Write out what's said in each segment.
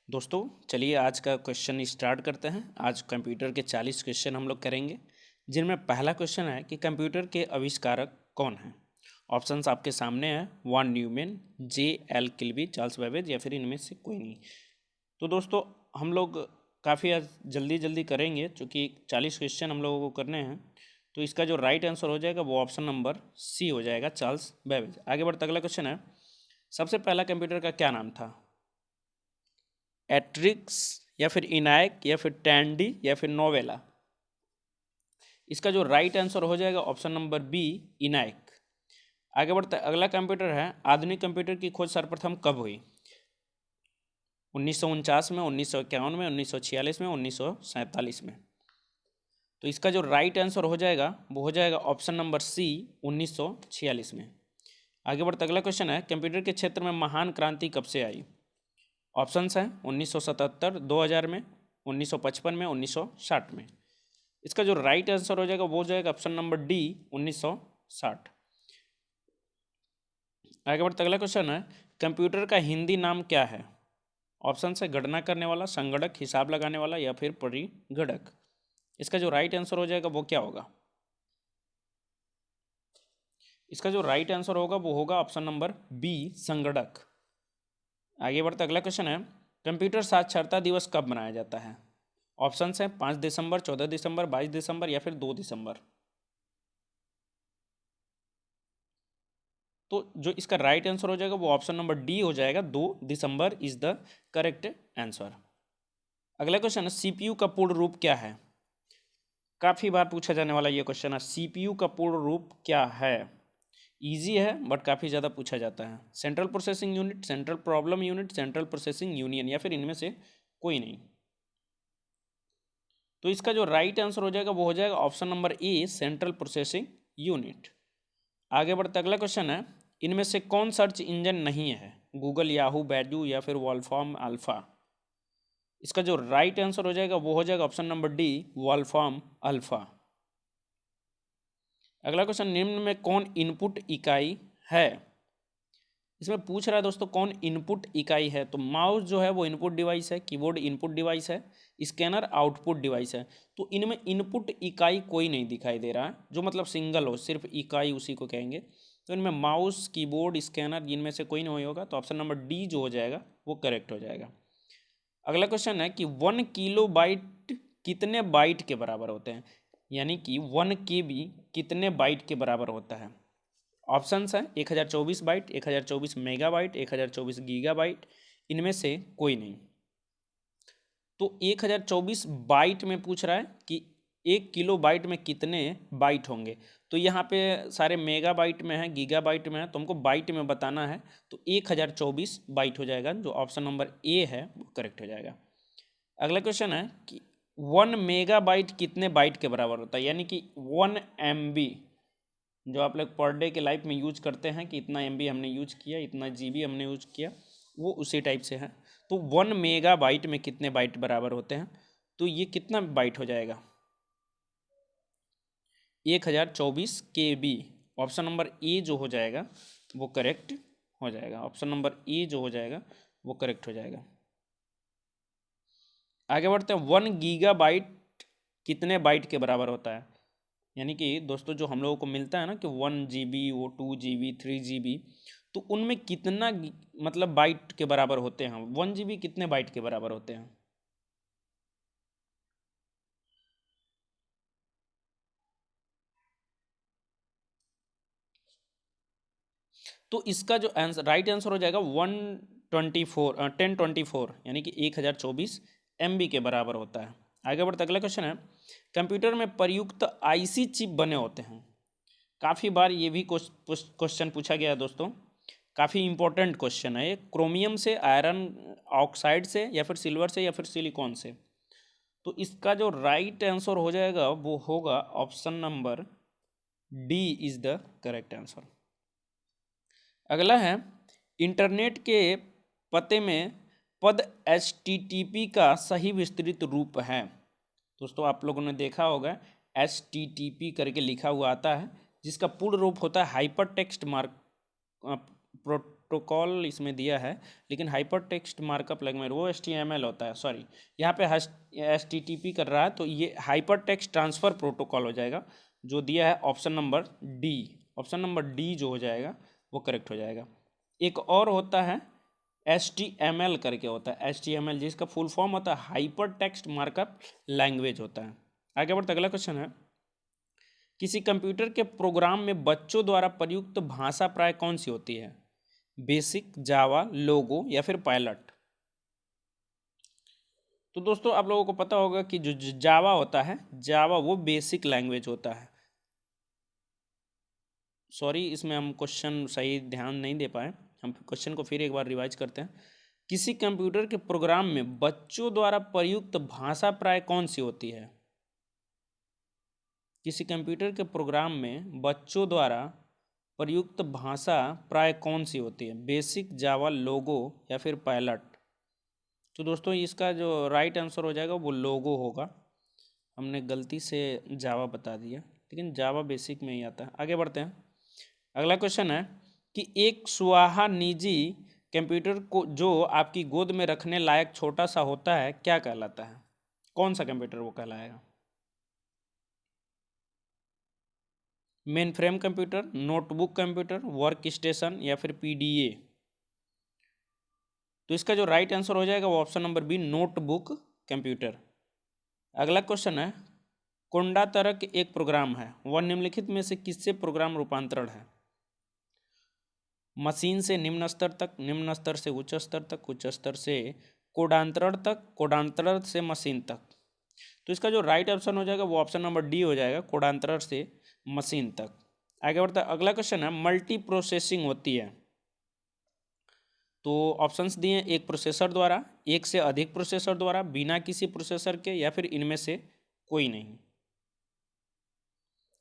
दोस्तों चलिए आज का क्वेश्चन स्टार्ट करते हैं। आज कंप्यूटर के 40 क्वेश्चन हम लोग करेंगे, जिनमें पहला क्वेश्चन है कि कंप्यूटर के आविष्कारक कौन हैं। ऑप्शंस आपके सामने हैं, von Neumann, J L Kilby, Charles Babbage या फिर इनमें से कोई नहीं। तो दोस्तों हम लोग काफ़ी आज जल्दी जल्दी करेंगे, चूँकि 40 क्वेश्चन हम लोगों को करने हैं। तो इसका जो राइट आंसर हो जाएगा वो ऑप्शन नंबर सी हो जाएगा, चार्ल्स बेबेज। आगे बढ़ते अगला क्वेश्चन है, सबसे पहला कंप्यूटर का क्या नाम था। एट्रिक्स या फिर इनायक या फिर टैंडी या फिर नोवेला। इसका जो राइट आंसर हो जाएगा ऑप्शन नंबर बी, इनायक। आगे बढ़ते अगला कंप्यूटर है, आधुनिक कंप्यूटर की खोज सर्वप्रथम कब हुई। 1949 में, 1951 में, 1946 में, 1947 में। तो इसका जो राइट आंसर हो जाएगा वो हो जाएगा ऑप्शन नंबर सी, 1946 में। आगे बढ़ते अगला क्वेश्चन है, कंप्यूटर के क्षेत्र में महान क्रांति कब से आई। ऑप्शंस हैं 1977, 2000 में, 1955 में, 1960 में। इसका जो राइट आंसर हो जाएगा वो हो जाएगा ऑप्शन नंबर डी, 1960। आगे बढ़ते अगला क्वेश्चन है, कंप्यूटर का हिंदी नाम क्या है। ऑप्शन है गणना करने वाला, संगणक, हिसाब लगाने वाला या फिर परिगणक। इसका जो राइट आंसर हो जाएगा वो क्या होगा। इसका जो राइट आंसर होगा वो होगा ऑप्शन नंबर बी, संगणक। आगे बढ़ते अगला क्वेश्चन है, कंप्यूटर साक्षरता दिवस कब मनाया जाता है। ऑप्शंस हैं 5 दिसंबर, 14 दिसंबर, 22 दिसंबर या फिर 2 दिसंबर। तो जो इसका राइट आंसर हो जाएगा वो ऑप्शन नंबर डी हो जाएगा, 2 दिसंबर इज द करेक्ट आंसर। अगला क्वेश्चन है, सीपीयू का पूर्ण रूप क्या है। काफी बार पूछा जाने वाला ये क्वेश्चन है, सीपीयू का पूर्ण रूप क्या है। इजी है बट काफी ज्यादा पूछा जाता है। Central processing unit, central problem unit, central processing union या फिर इनमें से कोई नहीं। तो इसका जो राइट आंसर हो जाएगा वो हो जाएगा option number A, central processing unit. आगे बढ़ते अगला क्वेश्चन है, इनमें से कौन सर्च इंजन नहीं है। गूगल, याहू, बैडू या फिर वॉल्फॉर्म अल्फा। इसका जो राइट आंसर हो जाएगा वो हो जाएगा ऑप्शन नंबर डी, वॉल्फॉर्म अल्फा। अगला क्वेश्चन, निम्न में कौन इनपुट इकाई है। इसमें पूछ रहा है दोस्तों कौन इनपुट इकाई है। तो माउस जो है वो इनपुट डिवाइस है, कीबोर्ड इनपुट डिवाइस है, स्कैनर आउटपुट डिवाइस है। तो इनमें इनपुट इकाई कोई नहीं दिखाई दे रहा है, जो मतलब सिंगल हो, सिर्फ इकाई उसी को कहेंगे। तो इनमें माउस, कीबोर्ड, स्कैनर इनमें से कोई नहीं होगा, तो ऑप्शन नंबर डी जो हो जाएगा वो करेक्ट हो जाएगा। अगला क्वेश्चन है कि 1 किलो बाइट कितने बाइट के बराबर होते हैं, यानी कि 1 KB कितने बाइट के बराबर होता है। ऑप्शंस हैं 1024 बाइट, 1024 मेगाबाइट, 1024 गीगाबाइट, इनमें से कोई नहीं। तो 1024 बाइट में पूछ रहा है कि 1 किलो बाइट में कितने बाइट होंगे। तो यहाँ पे सारे मेगाबाइट में है, गीगाबाइट में है, तो हमको बाइट में बताना है। तो 1024 बाइट हो जाएगा, जो ऑप्शन नंबर ए है वो करेक्ट हो जाएगा। अगला क्वेश्चन है कि 1 मेगाबाइट कितने बाइट के बराबर होता है, यानी कि 1 MB, जो आप लोग पर डे के लाइफ में यूज करते हैं कि इतना MB हमने यूज किया, इतना GB हमने यूज किया, वो उसी टाइप से है। तो 1 मेगाबाइट में कितने बाइट बराबर होते हैं, तो ये कितना बाइट हो जाएगा, 1024 KB। ऑप्शन नंबर ए जो हो जाएगा वो करेक्ट हो जाएगा, ऑप्शन नंबर ए जो हो जाएगा वो करेक्ट हो जाएगा। आगे बढ़ते हैं, 1 गीगाबाइट कितने बाइट के बराबर होता है। यानी कि दोस्तों जो हम लोगों को मिलता है ना कि 1 GB, वो 2 GB, 3 GB, तो उनमें कितना मतलब बाइट के बराबर होते हैं। 1 GB कितने बाइट के बराबर होते हैं। तो इसका जो आंसर राइट आंसर हो जाएगा 1024, यानी कि 1024 MB के बराबर होता है। आगे बढ़ते अगला क्वेश्चन है, कंप्यूटर में प्रयुक्त IC चिप बने होते हैं। काफ़ी बार ये भी क्वेश्चन पूछा गया है दोस्तों, काफ़ी इंपॉर्टेंट क्वेश्चन है ये। क्रोमियम से, आयरन ऑक्साइड से या फिर सिल्वर से या फिर सिलिकॉन से। तो इसका जो राइट आंसर हो जाएगा वो होगा option number D is the correct answer. अगला है, इंटरनेट के पते में पद HTTP का सही विस्तृत रूप है। दोस्तों आप लोगों ने देखा होगा HTTP करके लिखा हुआ आता है, जिसका पूर्ण रूप होता है हाइपर टेक्स्ट प्रोटोकॉल इसमें दिया है, लेकिन हाइपर टेक्स्ट मार्कअप लैंग्वेज वो HTML होता है, सॉरी यहाँ पे HTTP कर रहा है, तो ये हाइपर टेक्स्ट ट्रांसफ़र प्रोटोकॉल हो जाएगा, जो दिया है option number D. Option number D जो हो जाएगा वो करेक्ट हो जाएगा। एक और होता है HTML करके होता है, HTML जिसका फुल फॉर्म होता है हाइपर टेक्स्ट मार्कअप लैंग्वेज होता है। आगे बढ़ते अगला क्वेश्चन है, किसी कंप्यूटर के प्रोग्राम में बच्चों द्वारा प्रयुक्त भाषा प्राय कौन सी होती है? बेसिक, जावा, लोगो या फिर पायलट? तो दोस्तों आप लोगों को पता होगा कि जो जावा होता है, जावा वो बेसिक लैंग्वेज होता है। सॉरी, इसमें हम क्वेश्चन सही ध्यान नहीं दे पाए, हम क्वेश्चन को फिर एक बार रिवाइज करते हैं। किसी कंप्यूटर के प्रोग्राम में बच्चों द्वारा प्रयुक्त भाषा प्राय कौन सी होती है? किसी कंप्यूटर के प्रोग्राम में बच्चों द्वारा प्रयुक्त भाषा प्राय कौन सी होती है? बेसिक, जावा, लोगो या फिर पायलट? तो दोस्तों इसका जो राइट आंसर हो जाएगा वो लोगो होगा। हमने गलती से जावा बता दिया, लेकिन जावा बेसिक में ही आता है। आगे बढ़ते हैं, अगला क्वेश्चन है कि एक सुहाहा निजी कंप्यूटर को जो आपकी गोद में रखने लायक छोटा सा होता है क्या कहलाता है? कौन सा कंप्यूटर वो कहलाएगा? Main frame computer, notebook computer, work station या फिर PDA? तो इसका जो राइट आंसर हो जाएगा वो option number B, notebook computer. अगला क्वेश्चन है, कोंडा तरक एक प्रोग्राम है, वह निम्नलिखित में से किससे प्रोग्राम रूपांतरण है? मशीन से निम्न स्तर तक, निम्न स्तर से उच्च स्तर तक, उच्च स्तर से कोडांतरण तक, कोडांतरण से मशीन तक? तो इसका जो राइट ऑप्शन हो जाएगा वो ऑप्शन नंबर डी हो जाएगा, कोडांतरण से मशीन तक। आगे बढ़ता है, अगला क्वेश्चन है, मल्टी प्रोसेसिंग होती है, तो ऑप्शंस दिए हैं, एक प्रोसेसर द्वारा, एक से अधिक प्रोसेसर द्वारा, बिना किसी प्रोसेसर के, या फिर इनमें से कोई नहीं?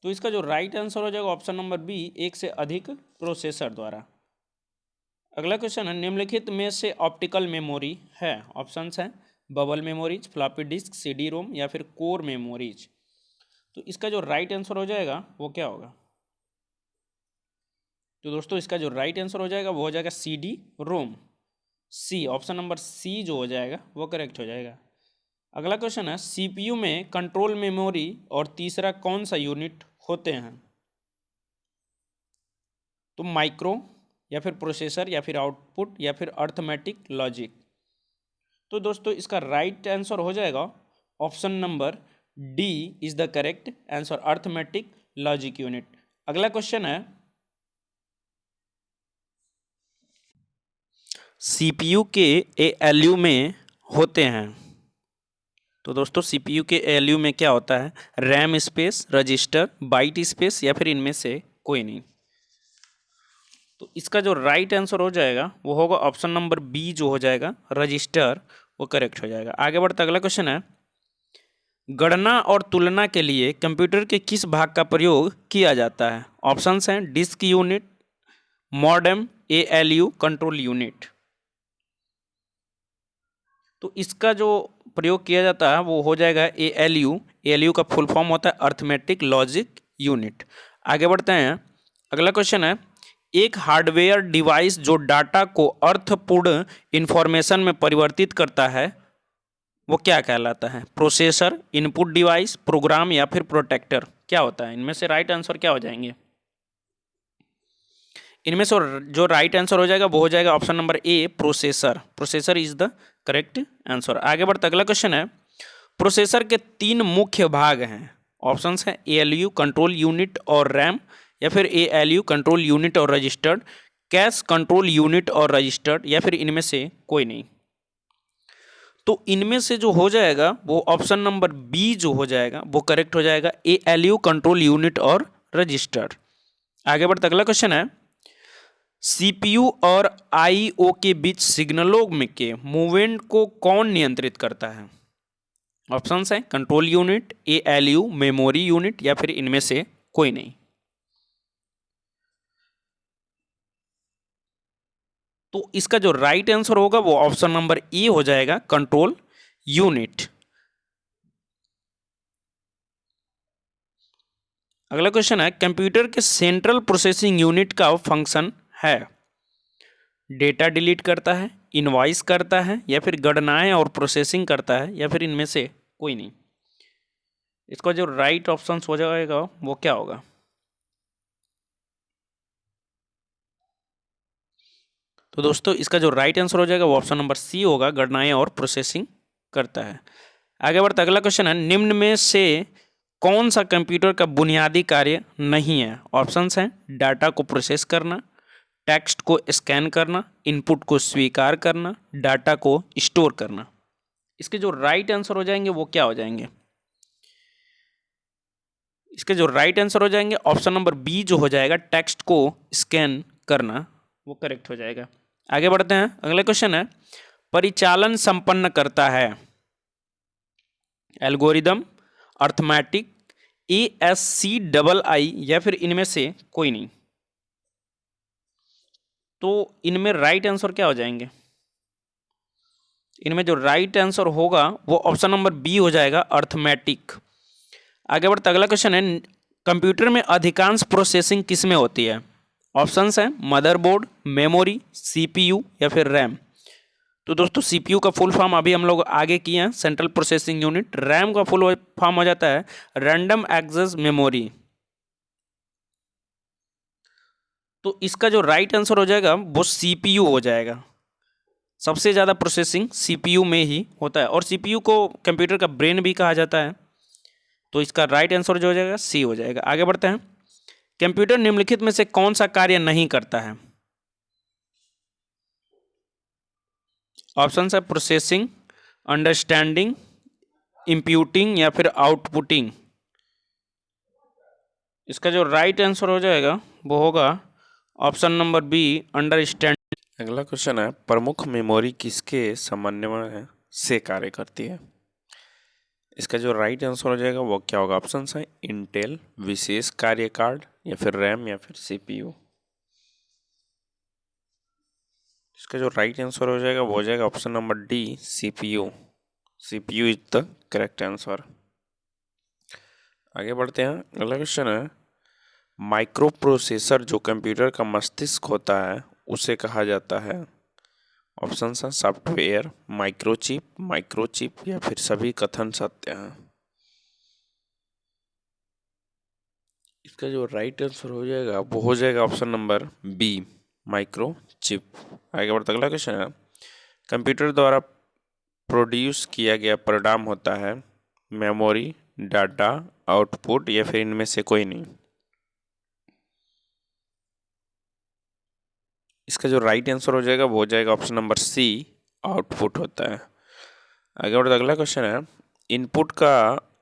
तो इसका जो राइट आंसर हो जाएगा ऑप्शन नंबर बी, एक से अधिक प्रोसेसर द्वारा। अगला क्वेश्चन है, निम्नलिखित में से ऑप्टिकल मेमोरी है? ऑप्शंस हैं bubble memories, floppy disk, CD-ROM या फिर कोर मेमोरीज? तो इसका जो राइट आंसर हो जाएगा वो क्या होगा? तो दोस्तों इसका जो राइट आंसर हो जाएगा वो हो जाएगा CD-ROM, सी, ऑप्शन नंबर सी जो हो जाएगा वो करेक्ट हो जाएगा। अगला क्वेश्चन है, CPU में कंट्रोल मेमोरी और तीसरा कौन सा यूनिट होते हैं? तो माइक्रो या फिर प्रोसेसर या फिर आउटपुट या फिर अर्थमेटिक लॉजिक? तो दोस्तों इसका राइट आंसर हो जाएगा option number D is the correct answer, arithmetic logic unit. अगला क्वेश्चन है, CPU के ALU में होते हैं, तो दोस्तों CPU के ALU में क्या होता है? RAM space, register, byte space या फिर इनमें से कोई नहीं? तो इसका जो राइट आंसर हो जाएगा वो होगा ऑप्शन नंबर बी जो हो जाएगा, रजिस्टर, वो करेक्ट हो जाएगा। आगे बढ़ता अगला क्वेश्चन है, गणना और तुलना के लिए कंप्यूटर के किस भाग का प्रयोग किया जाता है? ऑप्शंस हैं disk unit, modem, ALU, control unit? तो इसका जो प्रयोग किया जाता है वो हो जाएगा ALU। ALU का फुल फॉर्म होता है अर्थमेटिक लॉजिक यूनिट। आगे बढ़ते हैं, अगला क्वेश्चन है, एक हार्डवेयर डिवाइस जो डाटा को अर्थपूर्ण इंफॉर्मेशन में परिवर्तित करता है वो क्या कहलाता है? प्रोसेसर, इनपुट डिवाइस, प्रोग्राम या फिर प्रोटेक्टर? क्या होता है इनमें से? राइट आंसर क्या हो जाएंगे? इनमें से जो राइट आंसर हो जाएगा वो हो जाएगा option number A, processor. Processor is the correct answer. आगे बढ़ते अगला क्वेश्चन है, प्रोसेसर के 3 मुख्य भाग हैं, ऑप्शंस हैं ALU, कंट्रोल यूनिट और रैम, या फिर ALU, कंट्रोल यूनिट और रजिस्टर्ड, कैश कंट्रोल यूनिट और रजिस्टर्ड, या फिर इनमें से कोई नहीं? तो इनमें से जो हो जाएगा वो ऑप्शन नंबर बी जो हो जाएगा वो करेक्ट हो जाएगा, ALU, कंट्रोल यूनिट और रजिस्टर्ड। आगे बढ़ते अगला क्वेश्चन है, CPU और IO के बीच सिग्नलों में के मूवमेंट को कौन नियंत्रित करता है? ऑप्शंस हैं control unit, ALU, memory unit या फिर इनमें से कोई नहीं? तो इसका जो राइट आंसर होगा वो ऑप्शन नंबर ए हो जाएगा, कंट्रोल यूनिट। अगला क्वेश्चन है, कंप्यूटर के सेंट्रल प्रोसेसिंग यूनिट का फंक्शन है? डेटा डिलीट करता है, इनवॉइस करता है, या फिर गणनाएं और प्रोसेसिंग करता है, या फिर इनमें से कोई नहीं। इसका जो राइट ऑप्शन हो जाएगा वो क्या होगा? तो दोस्तों इसका जो राइट आंसर हो जाएगा वो ऑप्शन नंबर सी होगा, गणनाएं और प्रोसेसिंग करता है। आगे बढ़ते अगला क्वेश्चन है, निम्न में से कौन सा कंप्यूटर का बुनियादी कार्य नहीं है? ऑप्शंस हैं, डाटा को प्रोसेस करना, टेक्स्ट को स्कैन करना, इनपुट को स्वीकार करना, डाटा को स्टोर करना। इसके जो राइट आंसर हो जाएंगे वो क्या हो जाएंगे? इसके जो राइट आंसर हो जाएंगे ऑप्शन नंबर बी जो हो जाएगा, टेक्स्ट को स्कैन करना, वो करेक्ट हो जाएगा। आगे बढ़ते हैं, अगला क्वेश्चन है, परिचालन संपन्न करता है एल्गोरिदम, अर्थमेटिक, ASCII, या फिर इनमें से कोई नहीं। तो इनमें राइट आंसर क्या हो जाएंगे? इनमें जो राइट आंसर होगा वो ऑप्शन नंबर बी हो जाएगा, अर्थमेटिक। आगे बढ़ते अगला क्वेश्चन है, कंप्यूटर में अधिकांश प्रोसेसिंग किस में होती है? ऑप्शंस हैं, मदरबोर्ड, मेमोरी, CPU, या फिर रैम। तो दोस्तों CPU का फुल फॉर्म अभी हम लोग आगे किए हैं, सेंट्रल प्रोसेसिंग यूनिट। रैम का फुल फॉर्म हो जाता है रैंडम एक्सेस मेमोरी। तो इसका जो राइट आंसर हो जाएगा वो CPU हो जाएगा। सबसे ज़्यादा प्रोसेसिंग CPU में ही होता है, और CPU को कंप्यूटर का ब्रेन भी कहा जाता है। तो इसका राइट आंसर जो हो जाएगा सी हो जाएगा। आगे बढ़ते हैं, कंप्यूटर निम्नलिखित में से कौन सा कार्य नहीं करता है? ऑप्शन है, प्रोसेसिंग, अंडरस्टैंडिंग, इंप्यूटिंग, या फिर आउटपुटिंग। इसका जो राइट आंसर हो जाएगा वो होगा ऑप्शन नंबर बी, अंडरस्टैंडिंग। अगला क्वेश्चन है, प्रमुख मेमोरी किसके समन्वय से कार्य करती है? इसका जो राइट आंसर हो जाएगा वो क्या होगा? ऑप्शन है, इंटेल, विशेष कार्य कार्ड, या फिर रैम, या फिर CPU। इसका जो राइट आंसर हो जाएगा वो हो जाएगा option number D, CPU। CPU is the correct answer. आगे बढ़ते हैं, अगला क्वेश्चन है, माइक्रो प्रोसेसर जो कंप्यूटर का मस्तिष्क होता है उसे कहा जाता है? ऑप्शन है, सॉफ्टवेयर, माइक्रोचिप, या फिर सभी कथन सत्य हैं। इसका जो राइट आंसर हो जाएगा वो हो जाएगा ऑप्शन नंबर बी, माइक्रोचिप। आगे बढ़ते अगला क्वेश्चन है, कंप्यूटर द्वारा प्रोड्यूस किया गया परिणाम होता है मेमोरी, डाटा, आउटपुट, या फिर इनमें से कोई नहीं। इसका जो राइट आंसर हो जाएगा वो हो जाएगा ऑप्शन नंबर सी, आउटपुट होता है। आगे बढ़ते अगला क्वेश्चन है, इनपुट का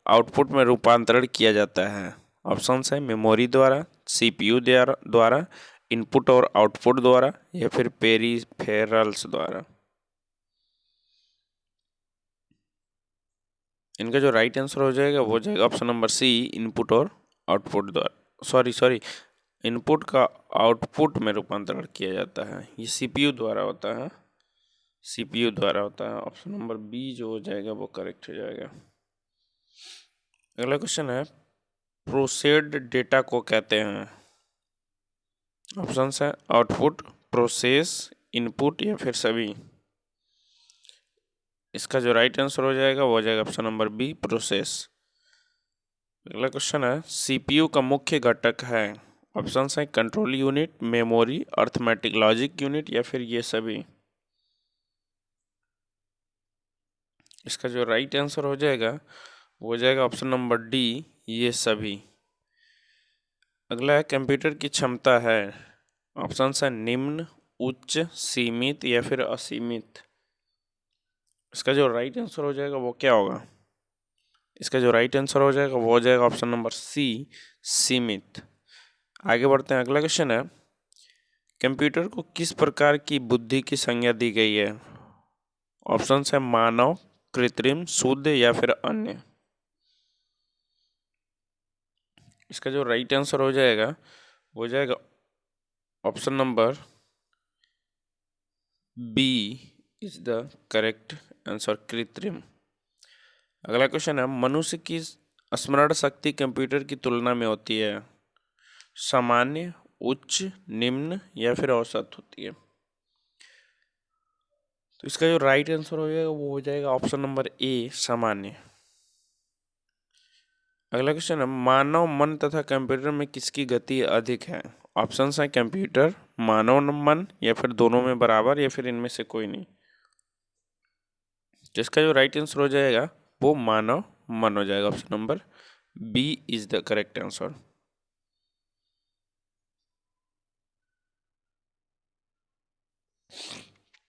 आउटपुट में रूपांतरण किया जाता है? ऑप्शन है, मेमोरी द्वारा, CPU द्वारा, इनपुट और आउटपुट द्वारा, या फिर पेरिफेरल्स द्वारा। इनका जो राइट आंसर हो जाएगा वो हो जाएगा ऑप्शन नंबर सी, इनपुट और आउटपुट द्वारा। सॉरी, इनपुट का आउटपुट में रूपांतरण किया जाता है, ये CPU द्वारा होता है, CPU द्वारा होता है। ऑप्शन नंबर बी जो हो जाएगा वो करेक्ट हो जाएगा। अगला क्वेश्चन है, प्रोसेस्ड डेटा को कहते हैं? ऑप्शन है, आउटपुट, प्रोसेस, इनपुट, या फिर सभी। इसका जो राइट आंसर हो जाएगा वो हो जाएगा ऑप्शन नंबर बी, प्रोसेस। अगला क्वेश्चन है, CPU का मुख्य घटक है? ऑप्शन है, control unit, memory, arithmetic logic unit, या फिर ये सभी। इसका जो राइट आंसर हो जाएगा वो हो जाएगा ऑप्शन नंबर डी, ये सभी। अगला है, कंप्यूटर की क्षमता है? ऑप्शन है, निम्न, उच्च, सीमित, या फिर असीमित। इसका जो राइट आंसर हो जाएगा वो क्या होगा? इसका जो राइट आंसर हो जाएगा वो हो जाएगा ऑप्शन नंबर सी, सीमित। आगे बढ़ते हैं, अगला क्वेश्चन है, कंप्यूटर को किस प्रकार की बुद्धि की संज्ञा दी गई है? ऑप्शन है, मानव, कृत्रिम, शुद्ध, या फिर अन्य। इसका जो राइट आंसर हो जाएगा वो हो जाएगा option number B is the correct answer, कृत्रिम। अगला क्वेश्चन है, मनुष्य की स्मरण शक्ति कंप्यूटर की तुलना में होती है सामान्य, उच्च, निम्न, या फिर औसत होती है? तो इसका जो राइट आंसर हो जाएगा वो हो जाएगा ऑप्शन नंबर ए, सामान्य। अगला क्वेश्चन है, मानव मन तथा कंप्यूटर में किसकी गति अधिक है? ऑप्शंस हैं कंप्यूटर, मानव मन, या फिर दोनों में बराबर, या फिर इनमें से कोई नहीं। जिसका जो राइट आंसर हो जाएगा वो मानव मन हो जाएगा। Option number B is the correct answer.